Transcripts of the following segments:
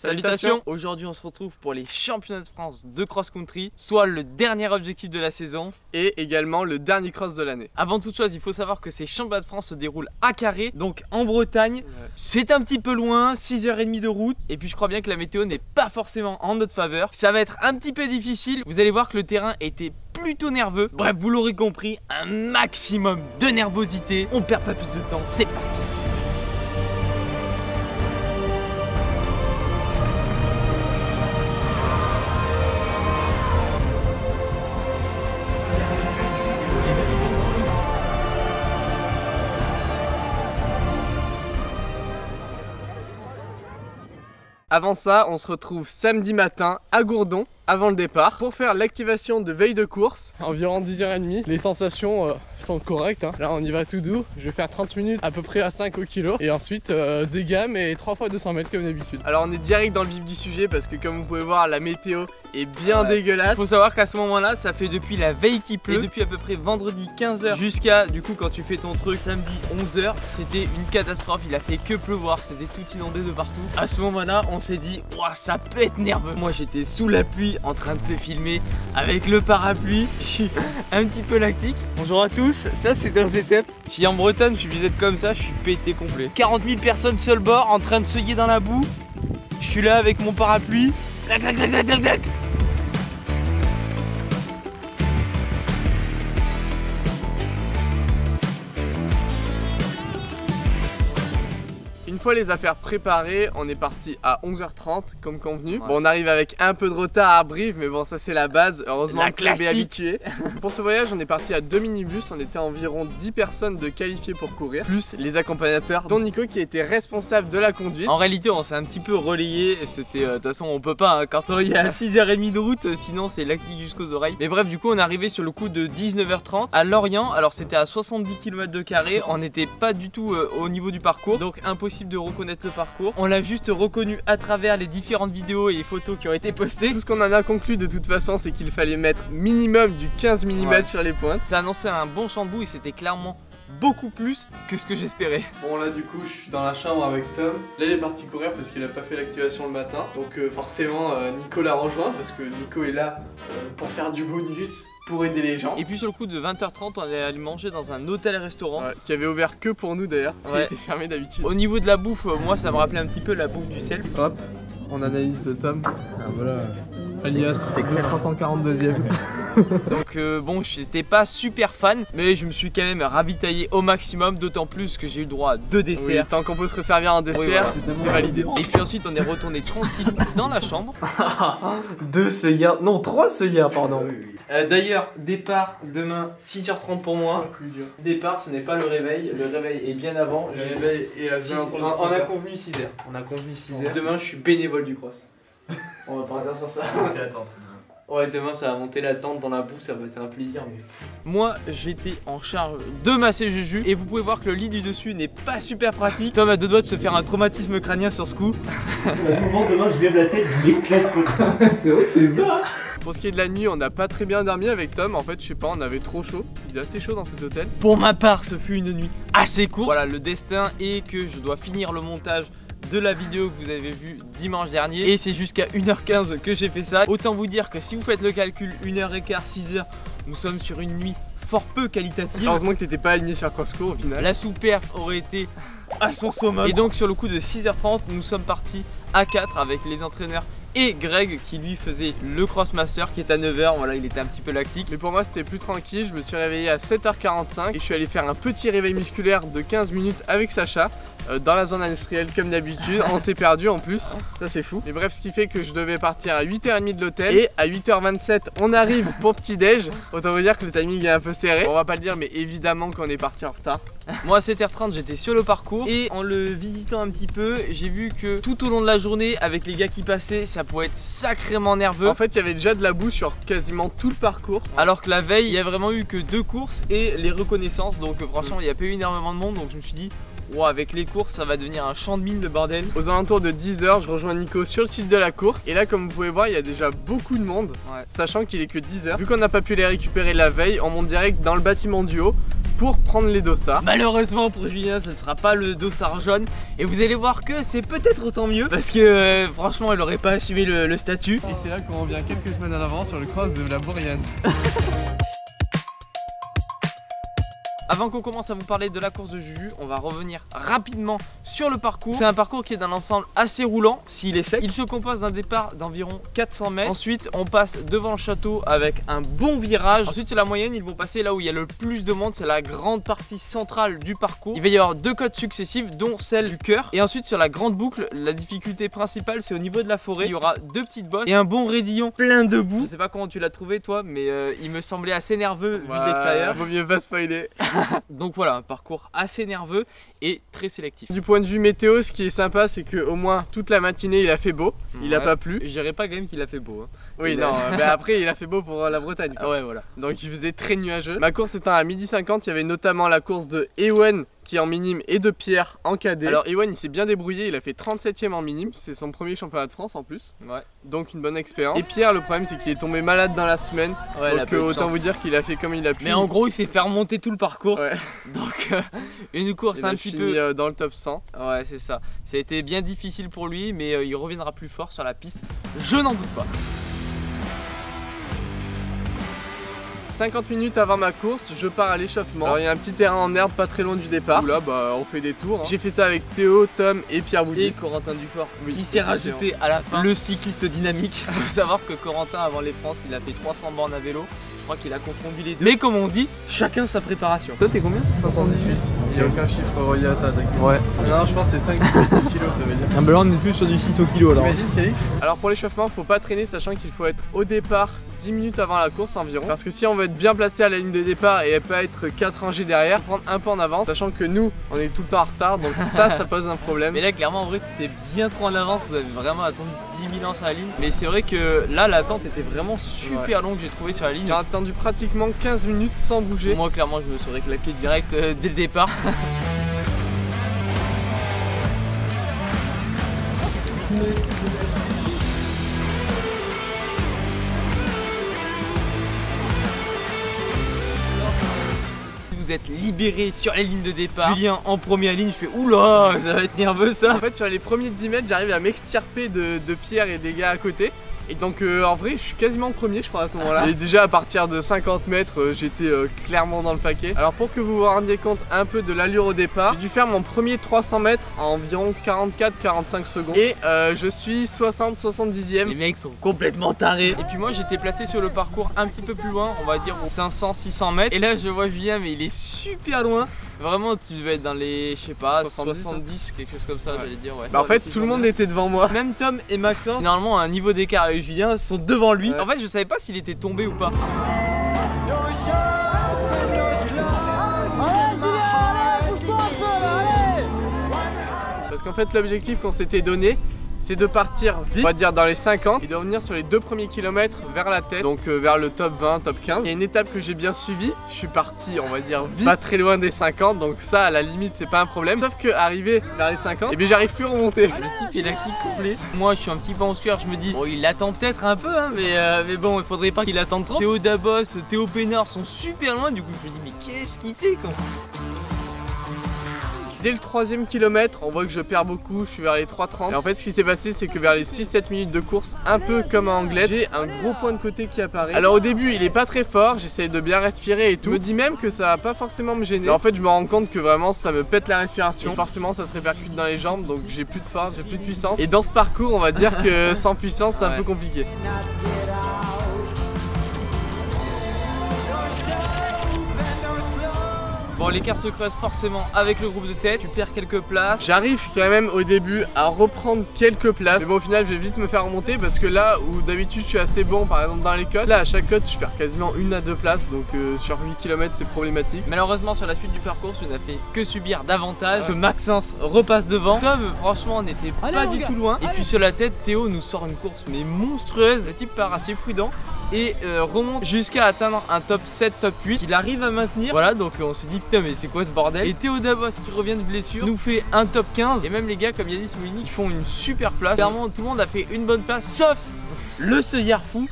Salutations. Aujourd'hui on se retrouve pour les championnats de France de cross-country, soit le dernier objectif de la saison et également le dernier cross de l'année. Avant toute chose, il faut savoir que ces championnats de France se déroulent à Carré, donc en Bretagne. C'est un petit peu loin, 6h30 de route, et puis je crois bien que la météo n'est pas forcément en notre faveur. Ça va être un petit peu difficile, vous allez voir que le terrain était plutôt nerveux. Bref, vous l'aurez compris, un maximum de nervosité. On perd pas plus de temps, c'est parti. Avant ça, on se retrouve samedi matin à Gourdon, avant le départ, pour faire l'activation de veille de course. Environ 10h30, les sensations sont correctes, hein. Là on y va tout doux, je vais faire 30 minutes à peu près à 5 au kilo. Et ensuite des gammes et 3 fois 200 mètres comme d'habitude. Alors on est direct dans le vif du sujet parce que comme vous pouvez voir, la météo est bien dégueulasse. Faut savoir qu'à ce moment là, ça fait depuis la veille qu'il pleut, et depuis à peu près vendredi 15h jusqu'à du coup quand tu fais ton truc samedi 11h, c'était une catastrophe, il a fait que pleuvoir, c'était tout inondé de partout. À ce moment là, on s'est dit, ouah, ça peut être nerveux. Moi j'étais sous la pluie en train de te filmer avec le parapluie, je suis un petit peu lactique. Bonjour à tous, ça c'est un setup. Si en Bretagne je visite comme ça, je suis pété complet. 40 000 personnes sur le bord en train de se guider dans la boue. Je suis là avec mon parapluie. Clac, clac, clac, clac, clac, clac. Une fois les affaires préparées, on est parti à 11h30 comme convenu. Bon, on arrive avec un peu de retard à Brive, mais bon, ça c'est la base. Heureusement, le club est habitué. Pour ce voyage, on est parti à 2 minibus. On était environ 10 personnes de qualifiées pour courir, plus les accompagnateurs, dont Nico qui était responsable de la conduite. En réalité, on s'est un petit peu relayé. C'était, de toute façon, on peut pas, hein, quand il y a 6h30 de route, sinon c'est lactique jusqu'aux oreilles. Mais bref, du coup, on est arrivé sur le coup de 19h30 à Lorient. Alors, c'était à 70 km de carré. On n'était pas du tout au niveau du parcours, donc impossible de reconnaître le parcours. On l'a juste reconnu à travers les différentes vidéos et les photos qui ont été postées. Tout ce qu'on en a conclu de toute façon, c'est qu'il fallait mettre minimum du 15 mm sur les pointes. Ça annonçait un bon champ de boue et c'était clairement beaucoup plus que ce que j'espérais. Bon, là du coup je suis dans la chambre avec Tom. Là il est parti courir parce qu'il a pas fait l'activation le matin. Donc forcément Nico l'a rejoint parce que Nico est là pour faire du bonus, pour aider les gens. Et puis sur le coup de 20h30, on est allé manger dans un hôtel-restaurant qui avait ouvert que pour nous d'ailleurs, parce qu'il était fermé d'habitude. Au niveau de la bouffe, moi ça me rappelait un petit peu la bouffe du self. Hop, on analyse Tom. Ah, voilà. Alias 342e. Donc bon, j'étais pas super fan, mais je me suis quand même ravitaillé au maximum, d'autant plus que j'ai eu le droit à 2 desserts. Oui, tant qu'on peut se resservir un dessert, c'est validé. Et puis ensuite on est retourné tranquille dans la chambre. 2 œillères, non 3 œillères pardon. D'ailleurs, départ demain 6h30 pour moi. Départ, ce n'est pas le réveil est bien avant. Le réveil est à 6h. On a convenu 6h. On a convenu 6h. Demain, je suis bénévole du cross. On va partir sur ça. Ouais, demain ça va monter la tente dans la boue, ça va être un plaisir mais fou. Moi j'étais en charge de masser Juju et vous pouvez voir que le lit du dessus n'est pas super pratique. Tom a 2 doigts de se faire un traumatisme crânien sur ce coup. À ce moment demain je lève la tête, je m'éclate. C'est vrai que c'est bas. Pour ce qui est de la nuit, on n'a pas très bien dormi avec Tom. En fait, je sais pas, on avait trop chaud. Il faisait assez chaud dans cet hôtel. Pour ma part, ce fut une nuit assez courte. Voilà, le destin est que je dois finir le montage de la vidéo que vous avez vue dimanche dernier et c'est jusqu'à 1h15 que j'ai fait ça. Autant vous dire que si vous faites le calcul 1h15, 6h, nous sommes sur une nuit fort peu qualitative. Heureusement que t'étais pas aligné sur CrossCo au final. La sous-perf aurait été à son summum. Et donc sur le coup de 6h30, nous sommes partis à 4 avec les entraîneurs et Greg qui lui faisait le Crossmaster qui est à 9h, voilà, il était un petit peu lactique. Mais pour moi c'était plus tranquille, je me suis réveillé à 7h45 et je suis allé faire un petit réveil musculaire de 15 minutes avec Sacha dans la zone industrielle comme d'habitude. On s'est perdu en plus, ça c'est fou. Mais bref, ce qui fait que je devais partir à 8h30 de l'hôtel et à 8h27 on arrive pour petit déj. Autant vous dire que le timing est un peu serré, on va pas le dire mais évidemment qu'on est parti en retard. Moi à 7h30 j'étais sur le parcours et en le visitant un petit peu, j'ai vu que tout au long de la journée avec les gars qui passaient, ça pouvait être sacrément nerveux. En fait il y avait déjà de la boue sur quasiment tout le parcours. Alors que la veille il y a vraiment eu que 2 courses et les reconnaissances, donc franchement il n'y a pas eu énormément de monde, donc je me suis dit wow, avec les courses ça va devenir un champ de mine de bordel. Aux alentours de 10h je rejoins Nico sur le site de la course et là comme vous pouvez voir il y a déjà beaucoup de monde, sachant qu'il est que 10h. Vu qu'on n'a pas pu les récupérer la veille, on monte direct dans le bâtiment du haut pour prendre les dossards. Malheureusement pour Julien, ça ne sera pas le dossard jaune. Et vous allez voir que c'est peut-être autant mieux. Parce que franchement, elle aurait pas assumé le statut. Et c'est là qu'on revient quelques semaines en avant sur le cross de la Bourriane. Avant qu'on commence à vous parler de la course de Juju, on va revenir rapidement sur le parcours. C'est un parcours qui est d'un ensemble assez roulant s'il est sec. Il se compose d'un départ d'environ 400 mètres. Ensuite, on passe devant le château avec un bon virage. Ensuite, c'est la moyenne. Ils vont passer là où il y a le plus de monde. C'est la grande partie centrale du parcours. Il va y avoir 2 côtes successives, dont celle du cœur. Et ensuite, sur la grande boucle, la difficulté principale, c'est au niveau de la forêt. Il y aura 2 petites bosses et un bon raidillon plein de boue. Je sais pas comment tu l'as trouvé, toi, mais il me semblait assez nerveux vu de l'extérieur. Vaut mieux pas spoiler. Donc voilà, un parcours assez nerveux et très sélectif. Du point de vue météo, ce qui est sympa, c'est qu'au moins toute la matinée il a fait beau, il a pas plu. Je dirais pas quand même qu'il a fait beau. Hein. Oui, non, mais après il a fait beau pour la Bretagne. Ah ouais, voilà. Donc il faisait très nuageux. Ma course étant à 12h50, il y avait notamment la course de Ewan qui est en minime et de Pierre en cadet. Alors Ewan il s'est bien débrouillé, il a fait 37ème en minime, c'est son premier championnat de France en plus. Ouais. Donc une bonne expérience. Et Pierre, le problème c'est qu'il est tombé malade dans la semaine. Ouais, donc autant vous dire qu'il a fait comme il a pu. Mais en gros il s'est fait remonter tout le parcours. Ouais. Donc une course un petit peu dans le top 100. Ouais, c'est ça. Ça a été bien difficile pour lui, mais il reviendra plus fort sur la piste. Je n'en doute pas. 50 minutes avant ma course, je pars à l'échauffement. Alors il y a un petit terrain en herbe pas très loin du départ. Où là on fait des tours. Hein. J'ai fait ça avec Théo, Tom et Pierre Bouilly. Et Corentin Dufort, qui s'est rajouté à la fin le cycliste dynamique. Il faut savoir que Corentin avant les France, il a fait 300 bornes à vélo. Je crois qu'il a confondu les deux. Mais comme on dit, chacun sa préparation. Toi t'es combien? 518. Il n'y a aucun chiffre relié à ça. Ouais. Non, je pense que c'est 5 kilos ça veut dire. Un ballon on est plus sur du 6 au kilo alors. T'imagines Félix? Alors pour l'échauffement, faut pas traîner, sachant qu'il faut être au départ 10 minutes avant la course environ. Parce que si on veut être bien placé à la ligne de départ et pas être 4 rangées derrière, prendre un peu en avance, sachant que nous on est tout le temps en retard, donc ça pose un problème. Mais là clairement en vrai tu étais bien trop en avance, vous avez vraiment attendu 10 000 ans sur la ligne. Mais c'est vrai que là l'attente était vraiment super longue, j'ai trouvé sur la ligne. J'ai attendu pratiquement 15 minutes sans bouger. Moi clairement je me serais claqué direct dès le départ. Vous êtes libéré sur les lignes de départ. Julien en première ligne, je fais oula, ça va être nerveux ça. En fait sur les premiers 10 mètres j'arrive à m'extirper de Pierre et des gars à côté. Et donc en vrai je suis quasiment premier je crois à ce moment là. Et déjà à partir de 50 mètres j'étais clairement dans le paquet. Alors pour que vous vous rendiez compte un peu de l'allure au départ, j'ai dû faire mon premier 300 mètres en environ 44-45 secondes. Et je suis 60-70ème. Les mecs sont complètement tarés. Et puis moi j'étais placé sur le parcours un petit peu plus loin, on va dire 500-600 mètres. Et là je vois Julien mais il est super loin. Vraiment tu devais être dans les, je sais pas, 70, quelque chose comme ça, j'allais dire ouais. Bah en fait tout le monde était devant moi. Même Tom et Maxence, normalement à un niveau d'écart avec Julien, sont devant lui. En fait je savais pas s'il était tombé ou pas. Parce qu'en fait l'objectif qu'on s'était donné, c'est de partir vite, on va dire dans les 50 et de revenir sur les 2 premiers kilomètres vers la tête, donc vers le top 20, top 15. Il y a une étape que j'ai bien suivie, je suis parti on va dire vite, pas très loin des 50, donc ça à la limite c'est pas un problème. Sauf que arrivé vers les 50, et bien j'arrive plus à remonter. Le type est lactique complet. Moi je suis un petit peu en sueur, je me dis bon il attend peut-être un peu hein, mais bon il faudrait pas qu'il attende trop. Théo Dabos, Théo Pénard sont super loin, du coup je me dis mais qu'est-ce qu'il fait quoi. Dès le 3e kilomètre, on voit que je perds beaucoup, je suis vers les 3,30. Et en fait ce qui s'est passé c'est que vers les 6-7 minutes de course, un peu comme en anglais, j'ai un gros point de côté qui apparaît. Alors au début il est pas très fort, j'essaye de bien respirer et tout. Je me dis même que ça va pas forcément me gêner. Mais en fait je me rends compte que vraiment ça me pète la respiration. Et forcément ça se répercute dans les jambes, donc j'ai plus de force, j'ai plus de puissance. Et dans ce parcours on va dire que sans puissance c'est un peu compliqué. Bon l'écart se creuse forcément avec le groupe de tête, tu perds quelques places. J'arrive quand même au début à reprendre quelques places. Mais bon au final je vais vite me faire remonter parce que là où d'habitude je suis assez bon par exemple dans les cotes, là à chaque cote je perds quasiment 1 à 2 places, donc sur 8 km c'est problématique. Malheureusement sur la suite du parcours tu n'as fait que subir davantage, que Maxence repasse devant. Tom franchement n'était pas du tout loin. Et puis sur la tête Théo nous sort une course mais monstrueuse. Le type part assez prudent et remonte jusqu'à atteindre un top 7, top 8 qu'il arrive à maintenir. Voilà donc on s'est dit putain mais c'est quoi ce bordel. Et Théo Dabos qui revient de blessure nous fait un top 15. Et même les gars comme Yanis Mouini qui font une super place. Clairement tout le monde a fait une bonne place sauf le Seyard fou.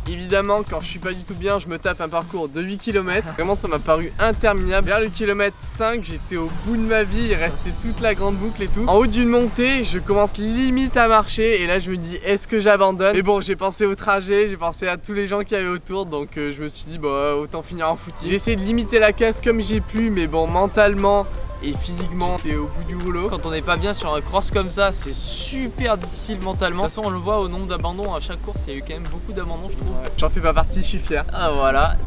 Évidemment, quand je suis pas du tout bien, je me tape un parcours de 8 km. Vraiment, ça m'a paru interminable. Vers le kilomètre 5, j'étais au bout de ma vie, il restait toute la grande boucle et tout. En haut d'une montée, je commence limite à marcher et là je me dis est-ce que j'abandonne? Mais bon, j'ai pensé au trajet, j'ai pensé à tous les gens qui avaient autour, donc je me suis dit bah autant finir en footing. J'ai essayé de limiter la casse comme j'ai pu, mais bon, mentalement et physiquement t'es au bout du rouleau. Quand on n'est pas bien sur un cross comme ça, c'est super difficile mentalement. De toute façon on le voit au nombre d'abandons à chaque course, il y a eu quand même beaucoup d'abandons je trouve. Ouais. J'en fais pas partie, je suis fier. Ah voilà.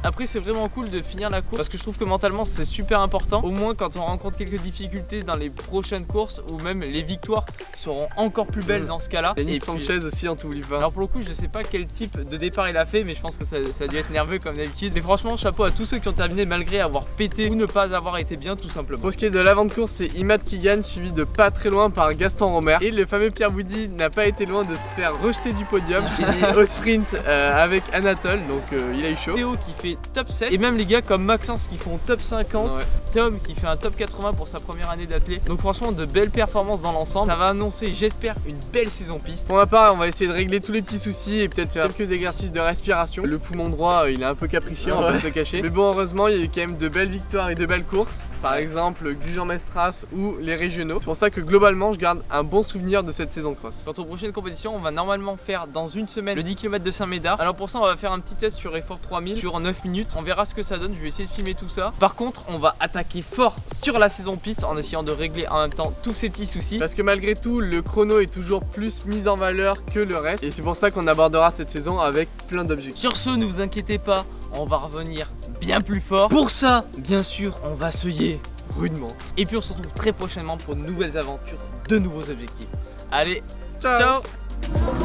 Après c'est vraiment cool de finir la course parce que je trouve que mentalement c'est super important. Au moins quand on rencontre quelques difficultés dans les prochaines courses ou même les victoires seront encore plus belles dans ce cas là. Denis Sanchez aussi en tout pas. Alors pour le coup je sais pas quel type de départ il a fait, mais je pense que ça a dû être nerveux comme d'habitude. Mais franchement chapeau à tous ceux qui ont terminé malgré avoir pété ou ne pas avoir été bien tout simplement. Pour ce qui est de l'avant de course, c'est Imad qui gagne, suivi de pas très loin par Gaston Romer. Et le fameux Pierre Boudy n'a pas été loin de se faire rejeter du podium. Il finit au sprint avec Anatole, donc il a eu chaud. Théo qui fait top 7 et même les gars comme Maxence qui font top 50, ouais. Tom qui fait un top 80 pour sa première année d'athlète. Donc franchement de belles performances dans l'ensemble. Ça va annoncer j'espère une belle saison piste. Pour ma part on va essayer de régler tous les petits soucis et peut-être faire quelques exercices de respiration. Le poumon droit il est un peu capricieux, on va pas se le cacher. Mais bon heureusement il y a eu quand même de belles victoires et de belles courses. Par exemple Gujan-Mestras ou les régionaux. C'est pour ça que globalement je garde un bon souvenir de cette saison cross. Quant aux prochaines compétitions on va normalement faire dans une semaine le 10 km de Saint-Médard. Alors pour ça on va faire un petit test sur Effort 3000 sur 9 minutes. On verra ce que ça donne, je vais essayer de filmer tout ça. Par contre on va attaquer fort sur la saison piste en essayant de régler en même temps tous ces petits soucis. Parce que malgré tout le chrono est toujours plus mis en valeur que le reste. Et c'est pour ça qu'on abordera cette saison avec plein d'objectifs. Sur ce ne vous inquiétez pas, on va revenir bien plus fort. Pour ça bien sûr on va se lier rudement. Et puis on se retrouve très prochainement pour de nouvelles aventures, de nouveaux objectifs. Allez, ciao, ciao.